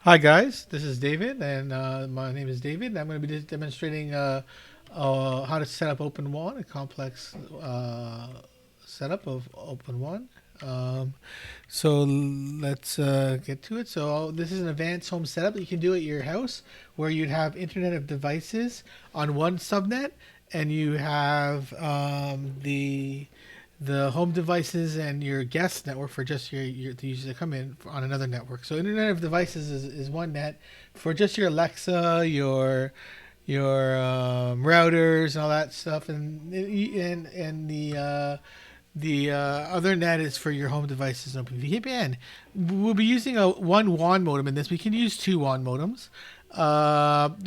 Hi guys, this is David, and my name is David. And I'm going to be demonstrating how to set up OpenWRT, a complex setup of OpenWRT. Um, so let's get to it. So this is an advanced home setup that you can do at your house, where you'd have Internet of Devices on one subnet, and you have the home devices and your guest network for just the users that come in on another network. So Internet of Devices is one net for just your Alexa, your routers and all that stuff, and the other net is for your home devices and OpenVPN. We'll be using a one WAN modem in this. We can use two WAN modems.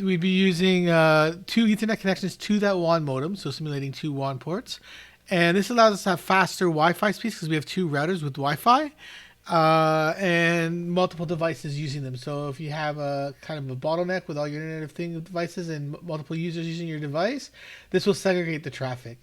We'd be using two Ethernet connections to that WAN modem, so simulating two WAN ports. And this allows us to have faster Wi-Fi speeds because we have two routers with Wi-Fi and multiple devices using them. So if you have a kind of a bottleneck with all your Internet of Things devices and multiple users using your device, this will segregate the traffic.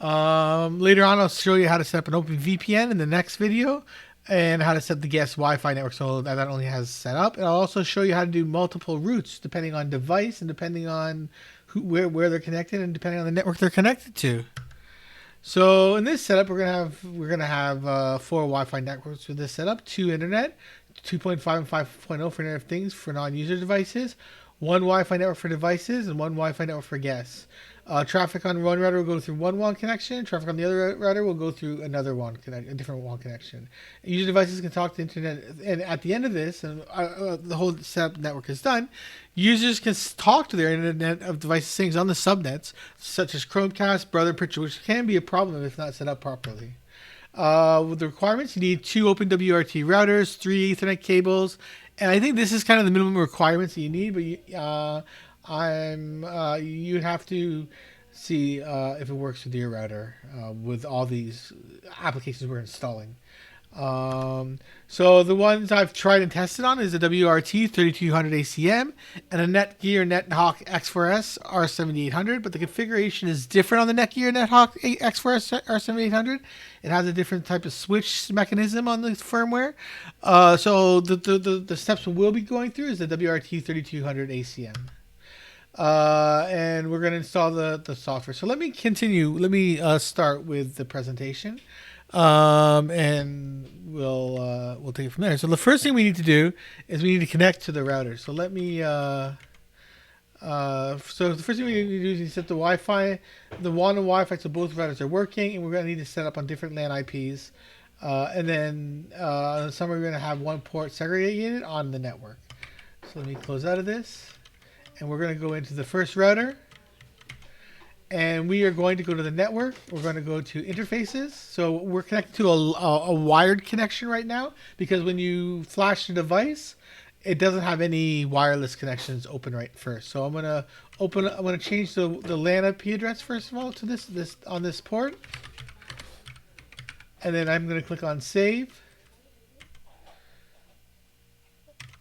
Later on, I'll show you how to set up an OpenVPN in the next video and how to set the guest Wi-Fi network so that only has set up. And I'll also show you how to do multiple routes depending on device and depending on where they're connected and depending on the network they're connected to. So in this setup, we're gonna have four Wi-Fi networks with this setup: two internet, 2.5 and 5.0 for Internet of Things for non-user devices, one Wi-Fi network for devices, and one Wi-Fi network for guests. Traffic on one router will go through one WAN connection. Traffic on the other router will go through another a different WAN connection. User devices can talk to internet, and at the end of this, and the whole setup network is done, users can talk to their Internet of Devices things on the subnets, such as ChromeCast, Brother Picture, which can be a problem if not set up properly. With the requirements, you need two OpenWRT routers, three Ethernet cables, and I think this is kind of the minimum requirements that you need. But you'd have to see if it works with your router with all these applications we're installing. So the ones I've tried and tested on is the WRT 3200 ACM and a Netgear NetHawk X4S R7800, but the configuration is different on the Netgear NetHawk X4S R7800. It has a different type of switch mechanism on the firmware. So the steps we'll be going through is the WRT 3200 ACM. And we're going to install the software. So let me continue. Let me start with the presentation, and we'll take it from there. So the first thing we need to do is we need to connect to the router. So let me. So the first thing we need to do is set the Wi-Fi, the WAN and Wi-Fi, so both routers are working, and we're going to need to set up on different LAN IPs, and then somewhere we're going to have one port segregated on the network. So let me close out of this. And we're going to go into the first router, and we are going to go to the network. We're going to go to interfaces. So we're connected to a wired connection right now because when you flash the device, it doesn't have any wireless connections open right first. So I'm going to change the LAN IP address first of all to this on this port, and then I'm going to click on save.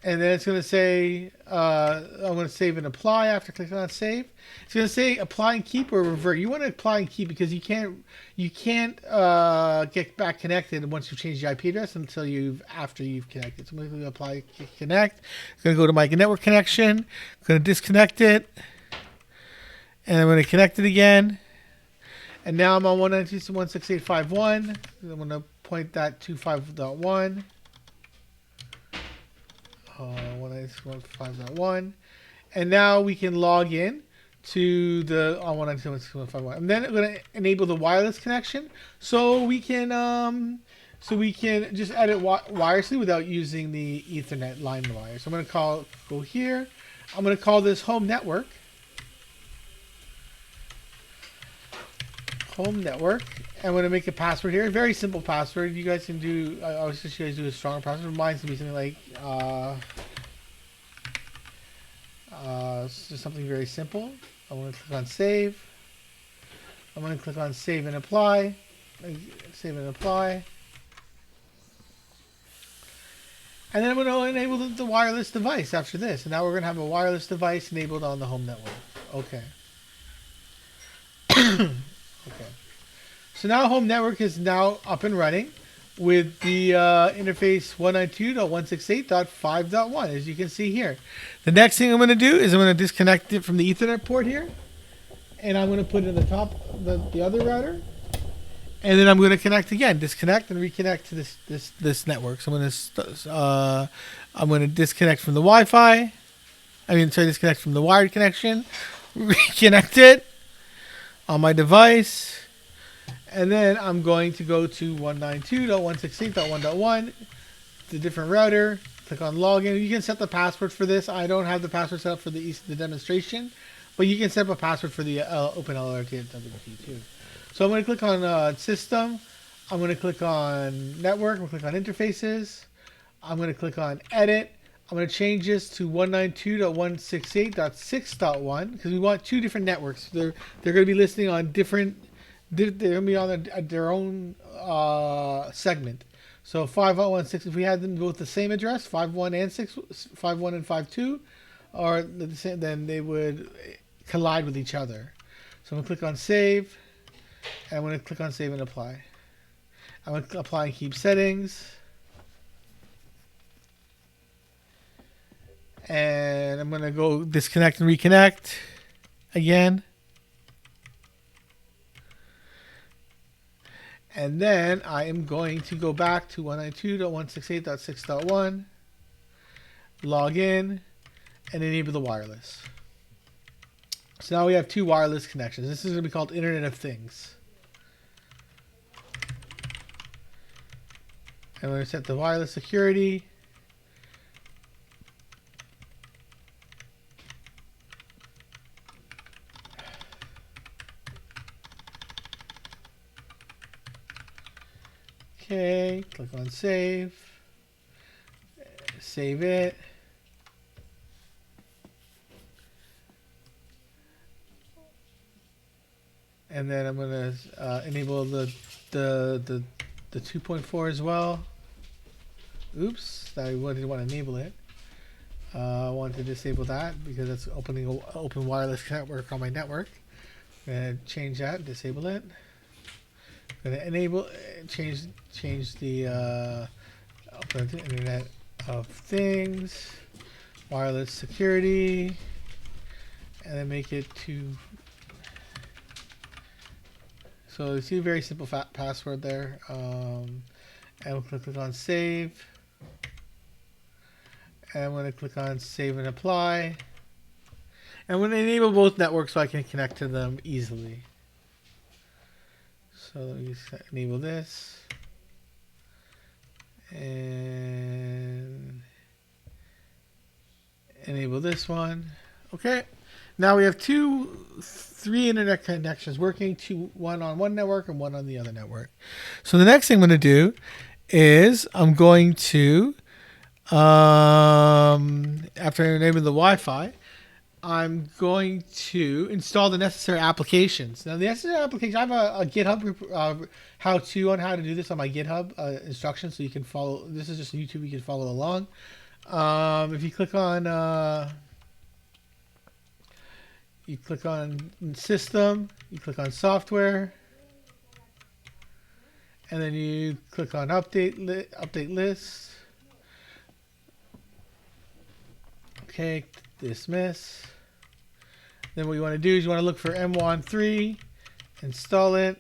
And then it's going to say, I'm going to save and apply after clicking on save. It's going to say apply and keep or revert. You want to apply and keep because you can't get back connected once you've changed the IP address until after you've connected. So I'm going to apply connect. I'm going to go to my network connection. I'm going to disconnect it. And I'm going to connect it again. And now I'm on 192.168.5.1. I'm going to point that to 5.1. 192.1.5.1, and now we can log in to the on 192.1.5.1, and then I'm going to enable the wireless connection, so we can just edit wirelessly without using the Ethernet line wire. So I'm going to go here. I'm going to call this home network. Home network. I'm going to make a password here. Very simple password. You guys can do. I was just going to do a stronger password. Mine's going to be something like just something very simple. I'm going to click on save. I'm going to click on save and apply. Save and apply. And then I'm going to enable the wireless device after this. And now we're going to have a wireless device enabled on the home network. Okay. Okay. So now home network is now up and running. with the interface 192.168.5.1, as you can see here. The next thing I'm going to do is I'm going to disconnect it from the Ethernet port here, and I'm going to put it in the top the other router, and then I'm going to connect again, disconnect and reconnect to this network. So I'm going to disconnect from the Wi-Fi. Disconnect from the wired connection, reconnect it on my device. And then I'm going to go to 192.168.1.1, the different router, click on login. You can set the password for this. I don't have the password set up for the demonstration, but you can set up a password for the OpenWRT and WP too. So I'm going to click on system. I'm going to click on network. I'm going to click on interfaces. I'm going to click on edit. I'm going to change this to 192.168.6.1 because we want two different networks. They're going to be listing on different. They're going to be on their own segment. So 5.1.6, if we had them both the same address, 5.1 and 6, 5.1 and 5.2, or the same, then they would collide with each other. So I'm going to click on save, and I'm going to click on save and apply. I'm going to apply and keep settings. And I'm going to go disconnect and reconnect again. And then I am going to go back to 192.168.6.1, log in, and enable the wireless. So now we have two wireless connections. This is going to be called Internet of Things. I'm going to set the wireless security. Okay, click on save, save it. And then I'm going to enable the 2.4 as well. Oops, I didn't want to enable it. I want to disable that because that's opening an open wireless network on my network. I'm going to change that, disable it. I'm going to enable, change the open the Internet of Things, wireless security, and then make it to. So you see a very simple password there. And we'll click on save. And I'm going to click on save and apply. And I'm going to enable both networks so I can connect to them easily. So let me enable this. And enable this one. Okay. Now we have three internet connections working, one on one network and one on the other network. So the next thing I'm going to do is I'm going to, after I enable the Wi-Fi, I'm going to install the necessary applications. Now the necessary application, I have a GitHub how-to on how to do this on my GitHub instructions, so you can follow. This is just YouTube, you can follow along. If you click on system, you click on software, and then you click on update list. Okay, dismiss. Then what you want to do is you want to look for M13, install it.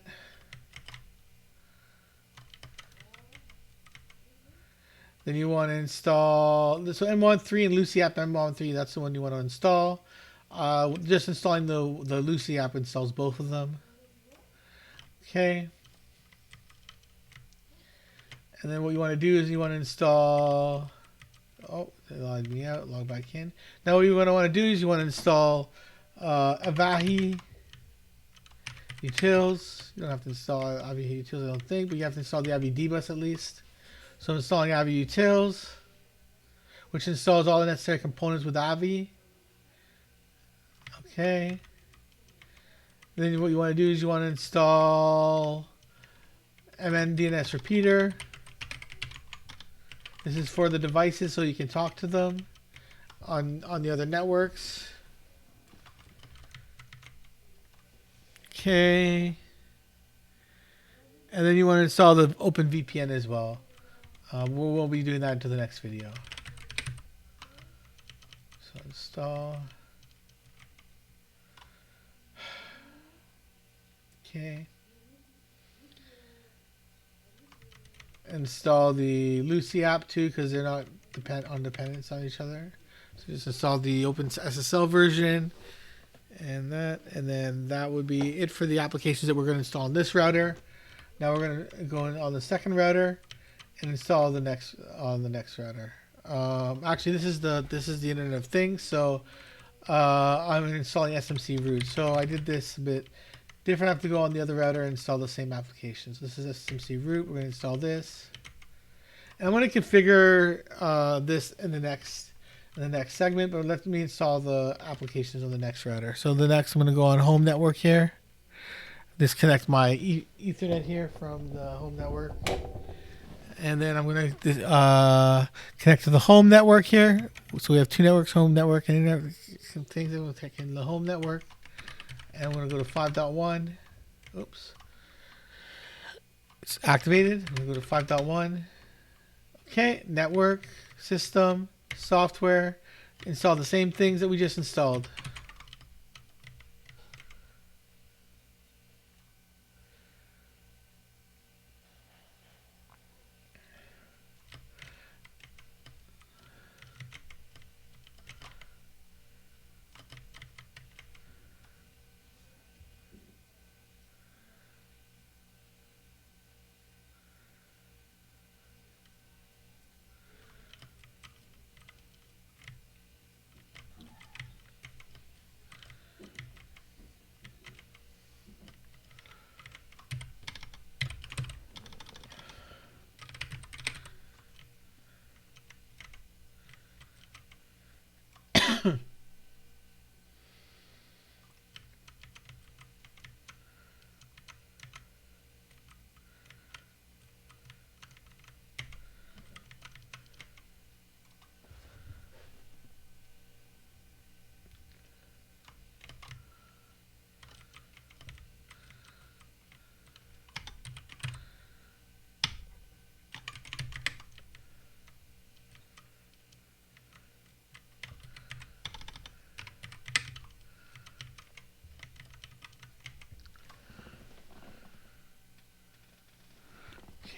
Then you want to install, so M13 and Lucy app M13, that's the one you want to install. Just installing the Lucy app installs both of them. Okay. And then what you want to do is you want to install. Oh, it logged me out. Log back in. Now what you want to do is you want to install Avahi Utils. You don't have to install Avahi Utils, I don't think, but you have to install the Avi dbus at least. So I'm installing Avi Utils, which installs all the necessary components with Avi. Okay. Then what you want to do is you want to install MNDNS repeater. This is for the devices so you can talk to them on the other networks. Okay. And then you want to install the OpenVPN as well. We won't be doing that until the next video. So install. Okay. Install the Lucy app too, because they're not dependent on each other. So just install the OpenSSL version, and then that would be it for the applications that we're going to install on this router. Now we're going to go on the second router and install the next on the next router. Actually, this is the Internet of Things. So I'm installing SMC root. So I did this a bit different. I have to go on the other router and install the same application. So this is SMC root. We're going to install this, and I'm going to configure this in the next segment. But let me install the applications on the next router. So the next, I'm going to go on home network here. Disconnect my Ethernet here from the home network, and then I'm going to connect to the home network here. So we have two networks, home network and internet. Some things that we'll take in the home network, and I'm going to go to 5.1. Oops, it's activated. I'm going to go to 5.1. Okay, network, system, software. Install the same things that we just installed.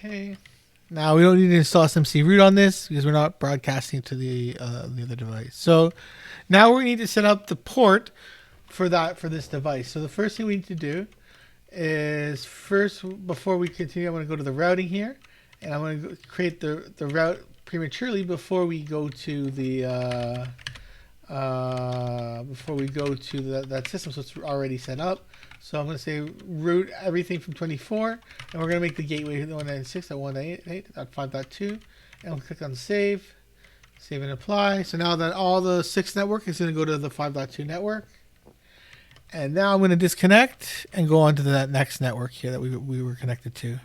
Okay. Now we don't need to install SMC root on this because we're not broadcasting to the other device. So now we need to set up the port for this device. So the first thing we need to do is before we continue, I'm going to go to the routing here, and I'm going to create the route prematurely before we go to the that system, so it's already set up. So I'm going to say root everything from 24, and we're going to make the gateway 196.188.5.2, and we'll click on save and apply. So now that all the 6 network is going to go to the 5.2 network, and now I'm going to disconnect and go on to that next network here that we were connected to.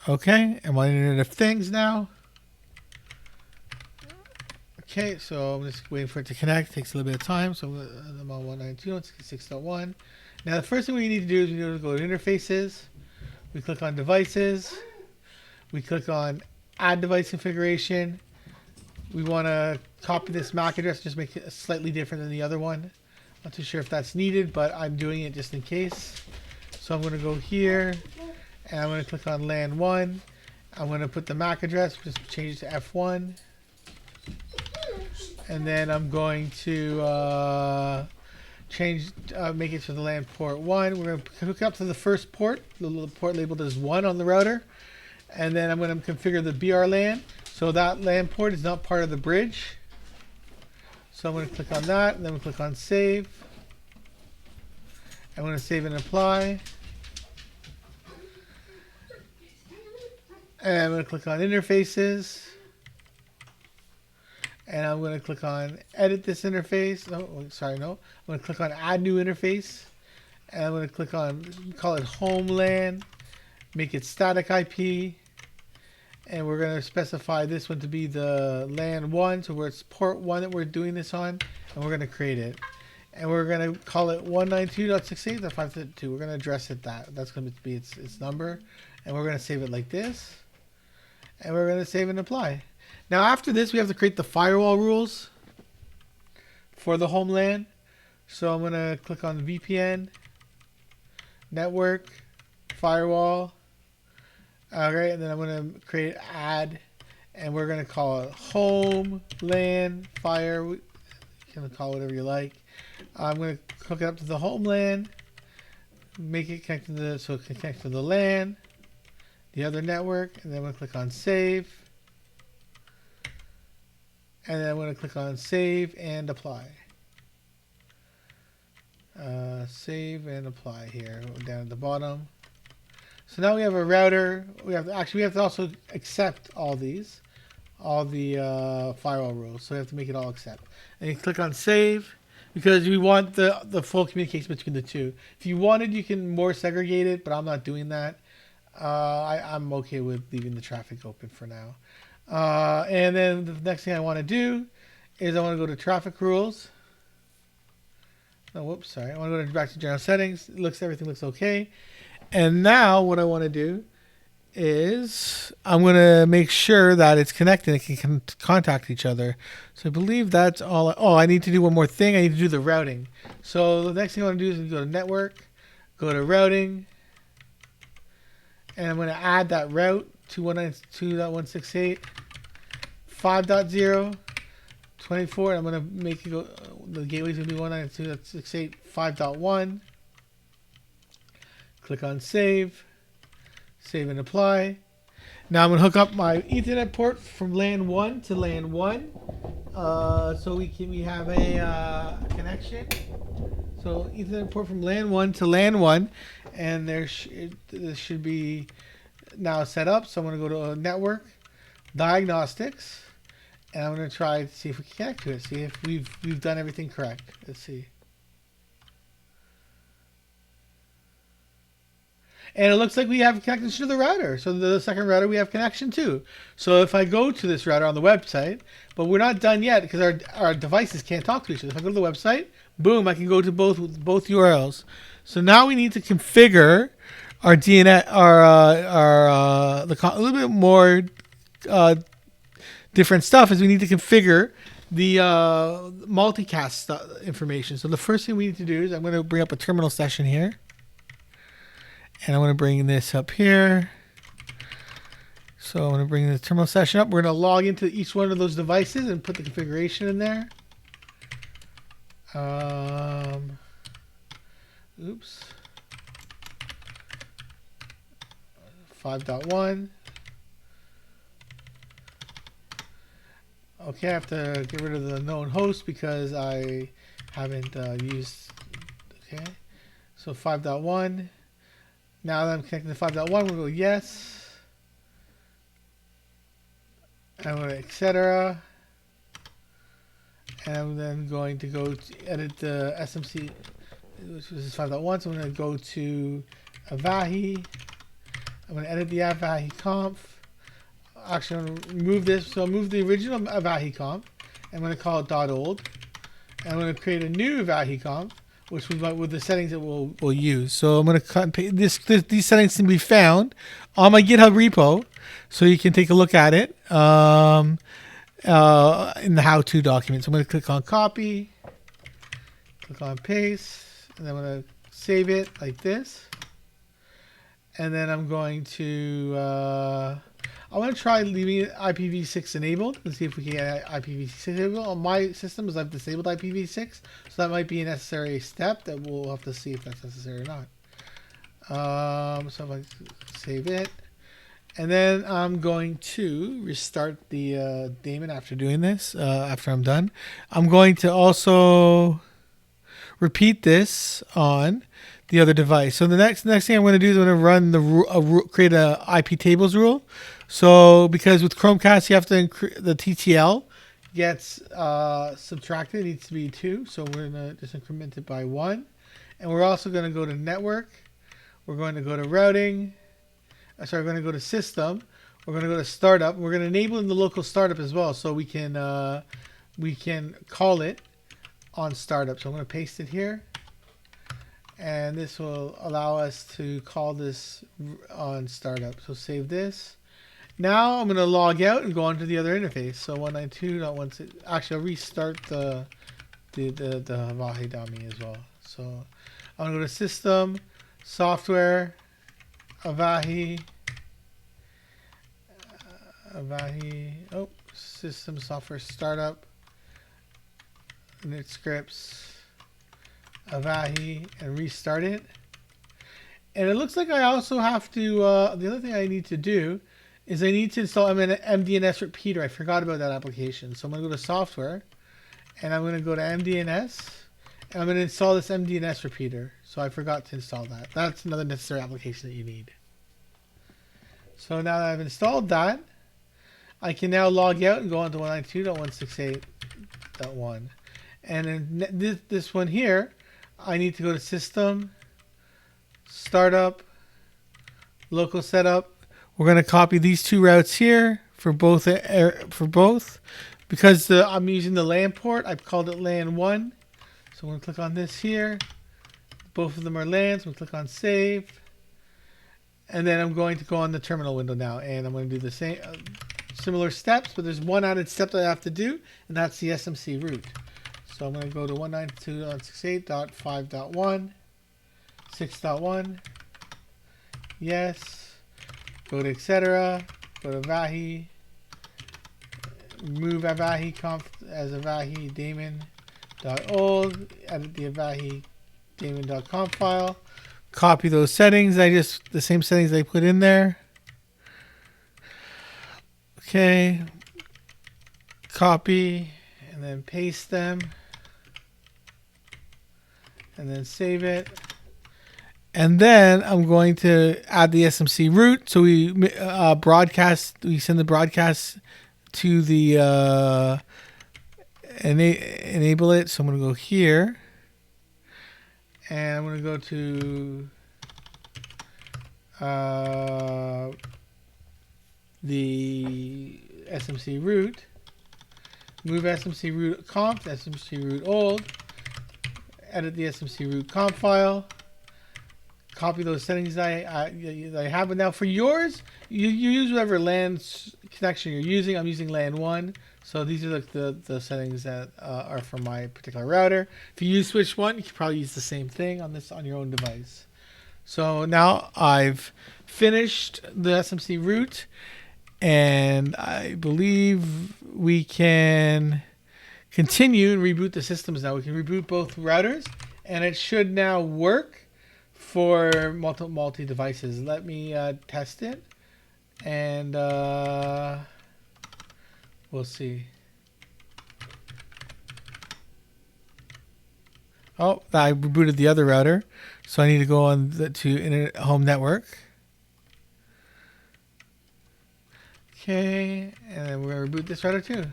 Okay, I'm on Internet of Things now. Okay, so I'm just waiting for it to connect. It takes a little bit of time. So I'm on 192.166.1. Now the first thing we need to do is we need to go to interfaces. We click on devices. We click on add device configuration. We want to copy this MAC address, just make it slightly different than the other one. Not too sure if that's needed, but I'm doing it just in case. So I'm going to go here, and I'm going to click on LAN 1. I'm going to put the MAC address, just change it to F1. And then I'm going to make it to the LAN port 1. We're going to hook up to the first port, the port labeled as 1 on the router. And then I'm going to configure the BR LAN. So that LAN port is not part of the bridge. So I'm going to click on that, and then we'll click on save. I'm going to save and apply. And I'm going to click on interfaces. And I'm going to click on edit this interface. No, sorry, no. I'm going to click on add new interface. And I'm going to click on, call it home LAN. Make it static IP. And we're going to specify this one to be the LAN 1. So where it's port 1 that we're doing this on. And we're going to create it. and we're going to call it 192.68.5.2. We're going to address it that. That's going to be its number, and we're going to save it like this, and we're going to save and apply. Now after this, we have to create the firewall rules for the home LAN. So I'm going to click on VPN, network, firewall. Alright, and then I'm going to create add, and we're going to call it home LAN fire. You can call it whatever you like. I'm going to hook it up to the home LAN, make it connect to the, so it can connect to the LAN, the other network, and then I'm going to click on save. And then I'm going to click on save and apply. Save and apply here down at the bottom. So now we have a router. We have to also accept all the firewall rules. So we have to make it all accept. And you click on save because we want the full communication between the two. If you wanted, you can more segregate it, but I'm not doing that. I'm okay with leaving the traffic open for now. And then the next thing I want to do is I want to go to traffic rules. Oh, whoops, sorry. I want to go back to general settings. Everything looks okay. And now what I want to do is I'm going to make sure that it's connected and it can contact each other. So I believe that's all. I need to do one more thing. I need to do the routing. So the next thing I want to do is go to network, go to routing, and I'm going to add that route to 192.168.5.0. 24, and I'm going to make it go, the gateway's going to be 192.168.5.1. Click on save and apply. Now I'm going to hook up my Ethernet port from LAN 1 to LAN 1, so we have a connection. So Ethernet port from LAN 1 to LAN 1, and this should be now set up. So I'm going to go to network, diagnostics, and I'm going to try to see if we can connect to it. See if we've done everything correct. Let's see. And it looks like we have connection to the router. So the second router we have connection to. So if I go to this router on the website, but we're not done yet because our devices can't talk to each other. If I go to the website, boom, I can go to both URLs. So now we need to configure our DNS, a little bit more different stuff is we need to configure the multicast information. So the first thing we need to do is I'm going to bring up a terminal session here. And I'm going to bring this up here. So I'm going to bring the terminal session up. We're going to log into each one of those devices and put the configuration in there. Oops. 5.1. Okay, I have to get rid of the known host because I haven't used. Okay, so 5.1. Now that I'm connected to 5.1, we'll go yes. And I'm going to etc. And I'm then going to go to edit the SMC, which is 5.1. So I'm going to go to Avahi. I'm going to edit the Avahi conf. Actually, I'm going to remove this. So I'll move the original Avahi conf. I'm going to call it .old. And I'm going to create a new Avahi conf, which with the settings that we'll use. So I'm going to cut and paste. These settings can be found on my GitHub repo, so you can take a look at it in the how-to document. So I'm going to click on copy, click on paste, and then I'm going to save it like this. And then I'm going to I want to try leaving it IPv6 enabled and see if we can get IPv6 enabled. On my system, as I've disabled IPv6, so that might be a necessary step that we'll have to see if that's necessary or not. So if I save it, and then I'm going to restart the daemon after doing this. After I'm done, I'm going to also repeat this on the other device. So the next thing I'm going to do is I'm going to run create a IP tables rule. So because with ChromeCast you have to the TTL gets subtracted. It needs to be 2. So we're going to just increment it by 1. And we're also going to go to network. We're going to go to routing. We're going to go to system. We're going to go to startup. We're going to enable in the local startup as well, so we can call it on startup. So I'm going to paste it here. And this will allow us to call this on startup. So save this. Now I'm going to log out and go on to the other interface. So 192.16. Actually, I'll restart the Avahi dummy as well. So I'm going to go to System, Software, Avahi, System, Software, Startup, init scripts, Avahi, and restart it. And it looks like I also have to, the other thing I need to do is I need to install MDNS repeater. I forgot about that application. So I'm going to go to Software, and I'm going to go to MDNS, and I'm going to install this MDNS repeater. So I forgot to install that. That's another necessary application that you need. So now that I've installed that, I can now log out and go on to 192.168.1. And in this one here, I need to go to System, Startup, Local Setup. We're going to copy these two routes here for both. Because I'm using the LAN port, I've called it LAN 1. So I'm going to click on this here. Both of them are LANs. I'm going to click on Save. And then I'm going to go on the terminal window now. And I'm going to do the same similar steps. But there's one added step that I have to do. And that's the SMC route. So I'm going to go to 192.168.5.1. 6.1. Yes. Go to etc. Go to Avahi. Remove Avahi conf as Avahi daemon.old. Edit the Avahi daemon.conf file. Copy those settings. The same settings I put in there. Okay. Copy and then paste them. And then save it. And then I'm going to add the SMC route. So we send the broadcast to the enable it. So I'm going to go here. And I'm going to go to the SMC route. Move SMC route conf, SMC route old. Edit the SMC route conf file. Copy those settings that I have. But now for yours, you use whatever LAN connection you're using. I'm using LAN 1. So these are the settings that are for my particular router. If you use switch 1, you can probably use the same thing on your own device. So now I've finished the SMC route, and I believe we can continue and reboot the systems now. We can reboot both routers, and it should now work for multi devices. Let me test it, and we'll see. Oh, I rebooted the other router, so I need to go on to Internet Home Network. Okay, and then we're going to reboot this router too.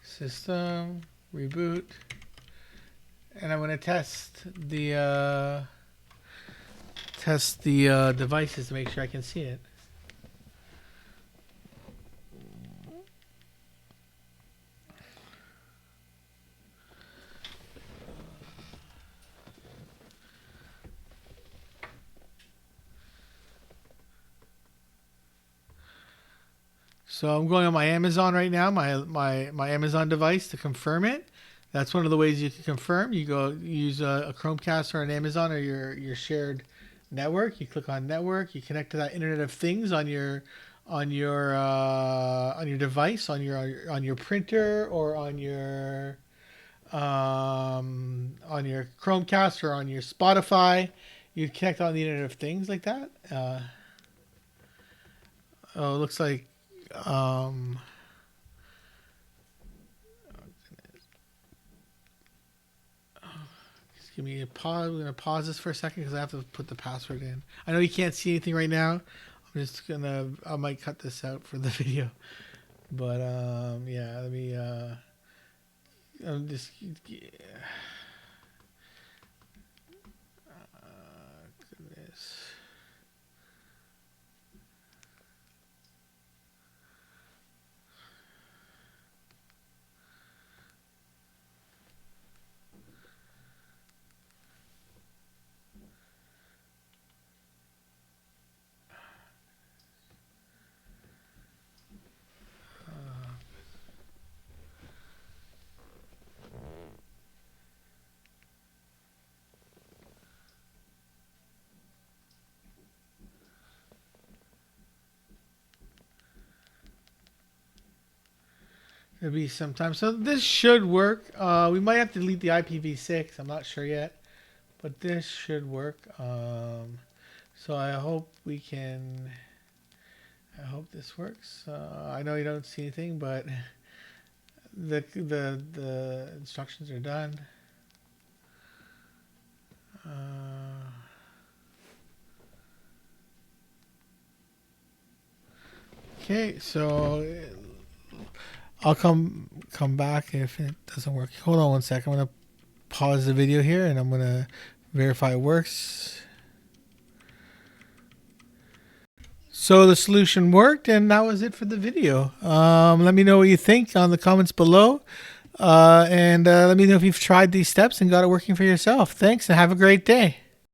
System, reboot. And I'm going to test the devices to make sure I can see it. So I'm going on my Amazon right now, my Amazon device to confirm it. That's one of the ways you can confirm. You go use a ChromeCast or an Amazon or your shared network. You click on network. You connect to that Internet of Things on your device, on your printer, or on your ChromeCast or on your Spotify. You connect on the Internet of Things like that. It looks like. Just give me a pause. We're gonna pause this for a second because I have to put the password in. I know you can't see anything right now. I might cut this out for the video, but yeah. Let me. I'm just. Goodness. It'll be sometime. So this should work. We might have to delete the IPv6. I'm not sure yet, but this should work. So I hope we can. I hope this works. I know you don't see anything, but the instructions are done. Okay, so I'll come back if it doesn't work. Hold on one second. I'm gonna pause the video here and I'm gonna verify it works. So the solution worked, and that was it for the video. Let me know what you think on the comments below, and let me know if you've tried these steps and got it working for yourself. Thanks, and have a great day.